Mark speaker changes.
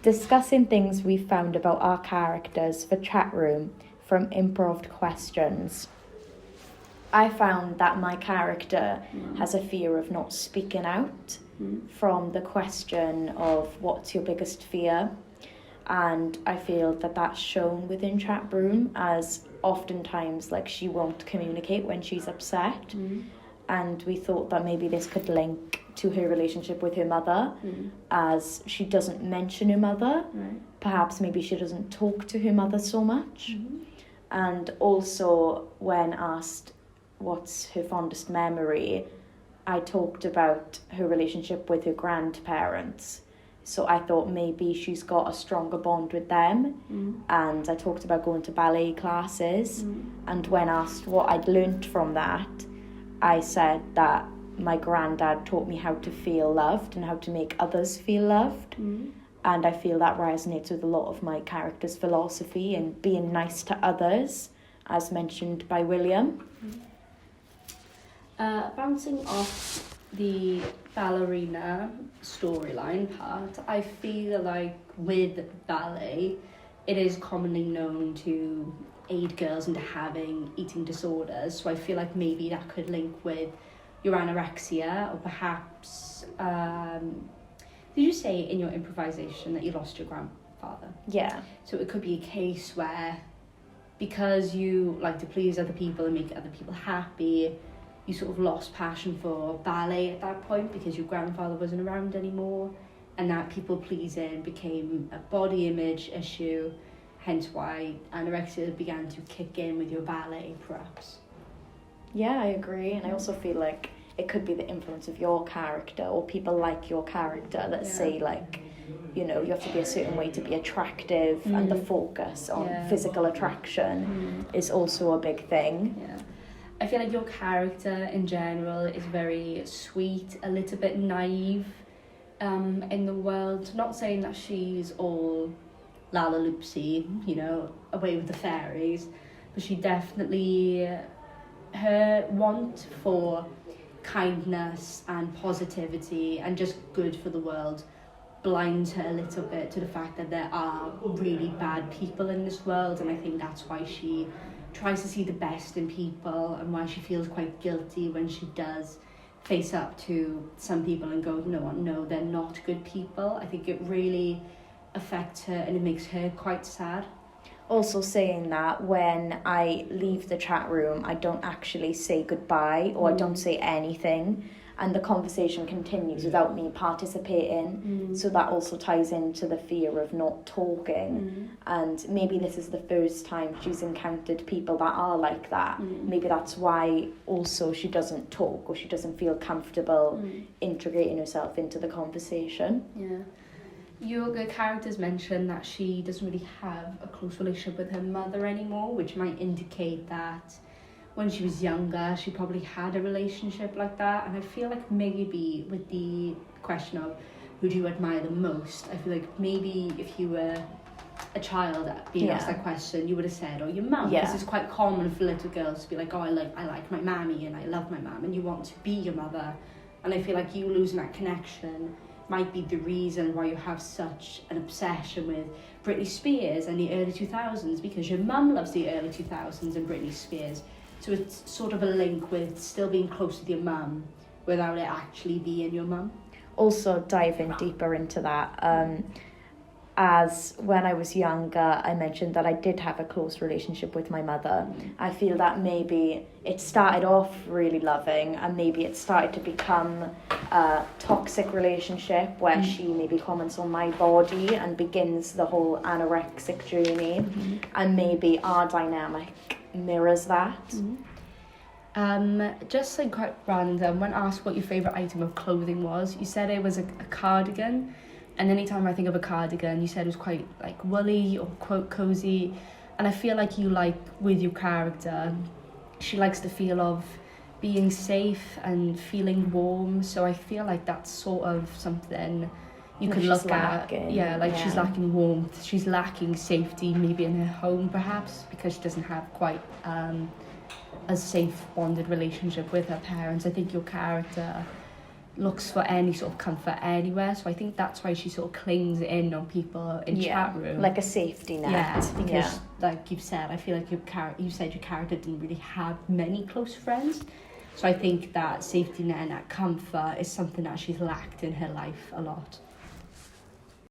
Speaker 1: discussing things we found about our characters for chat room from Improv questions. I found that my character has a fear of not speaking out from the question of what's your biggest fear. And I feel that that's shown within chat room, as oftentimes like she won't communicate when she's upset. And we thought that maybe this could link to her relationship with her mother, as she doesn't mention her mother. Perhaps maybe she doesn't talk to her mother so much. And also when asked what's her fondest memory, I talked about her relationship with her grandparents. So I thought maybe she's got a stronger bond with them. And I talked about going to ballet classes. And when asked what I'd learnt from that, I said that my granddad taught me how to feel loved and how to make others feel loved. And I feel that resonates with a lot of my character's philosophy and being nice to others, as mentioned by William.
Speaker 2: Bouncing off the ballerina storyline part, I feel like with ballet, it is commonly known to aid girls into having eating disorders. So I feel like maybe that could link with your anorexia, or perhaps, did you say in your improvisation that you lost your grandfather?
Speaker 1: Yeah.
Speaker 2: So it could be a case where, because you like to please other people and make other people happy, you sort of lost passion for ballet at that point because your grandfather wasn't around anymore, and that people pleasing became a body image issue, hence why anorexia began to kick in with your ballet, perhaps.
Speaker 1: Yeah, I agree. And I also feel like it could be the influence of your character, or people like your character that say like, you know, you have to be a certain way to be attractive, and the focus on physical attraction is also a big thing.
Speaker 2: Yeah. I feel like your character in general is very sweet, a little bit naive in the world. Not saying that she's all lalaloopsy, you know, away with the fairies, but she definitely, her want for kindness and positivity and just good for the world blinds her a little bit to the fact that there are really bad people in this world, and I think that's why she tries to see the best in people, and why she feels quite guilty when she does face up to some people and go, no, they're not good people. I think it really affects her and it makes her quite sad.
Speaker 1: Also saying that when I leave the chat room, I don't actually say goodbye, or I don't say anything, and the conversation continues without me participating. So that also ties into the fear of not talking. And maybe this is the first time she's encountered people that are like that. Maybe that's why also she doesn't talk, or she doesn't feel comfortable integrating herself into the conversation.
Speaker 2: Your characters mentioned that she doesn't really have a close relationship with her mother anymore, which might indicate that when she was younger, she probably had a relationship like that. And I feel like maybe with the question of who do you admire the most, I feel like maybe if you were a child being asked that question, you would have said, oh, your mum. This is quite common for little girls to be like, oh, I like my mammy and I love my mum, and you want to be your mother. And I feel like you losing that connection might be the reason why you have such an obsession with Britney Spears and the early 2000s, because your mum loves the early 2000s and Britney Spears. So it's sort of a link with still being close with your mum without it actually being your mum.
Speaker 1: Also diving deeper into that, as when I was younger, I mentioned that I did have a close relationship with my mother. I feel that maybe it started off really loving, and maybe it started to become a toxic relationship where she maybe comments on my body and begins the whole anorexic journey, and maybe our dynamic mirrors that.
Speaker 2: Just like quite random, when asked what your favourite item of clothing was, you said it was a cardigan. And anytime I think of a cardigan, you said it was quite like woolly or quote cozy. And I feel like you like, with your character, she likes the feel of being safe and feeling warm. So I feel like that's sort of something you could look at. She's lacking warmth. She's lacking safety, maybe in her home perhaps, because she doesn't have quite a safe bonded relationship with her parents. I think your character looks for any sort of comfort anywhere. So I think that's why she sort of clings in on people in chat room.
Speaker 1: Like a safety net.
Speaker 2: Yeah, because like you've said, I feel like your character didn't really have many close friends. So I think that safety net and that comfort is something that she's lacked in her life a lot.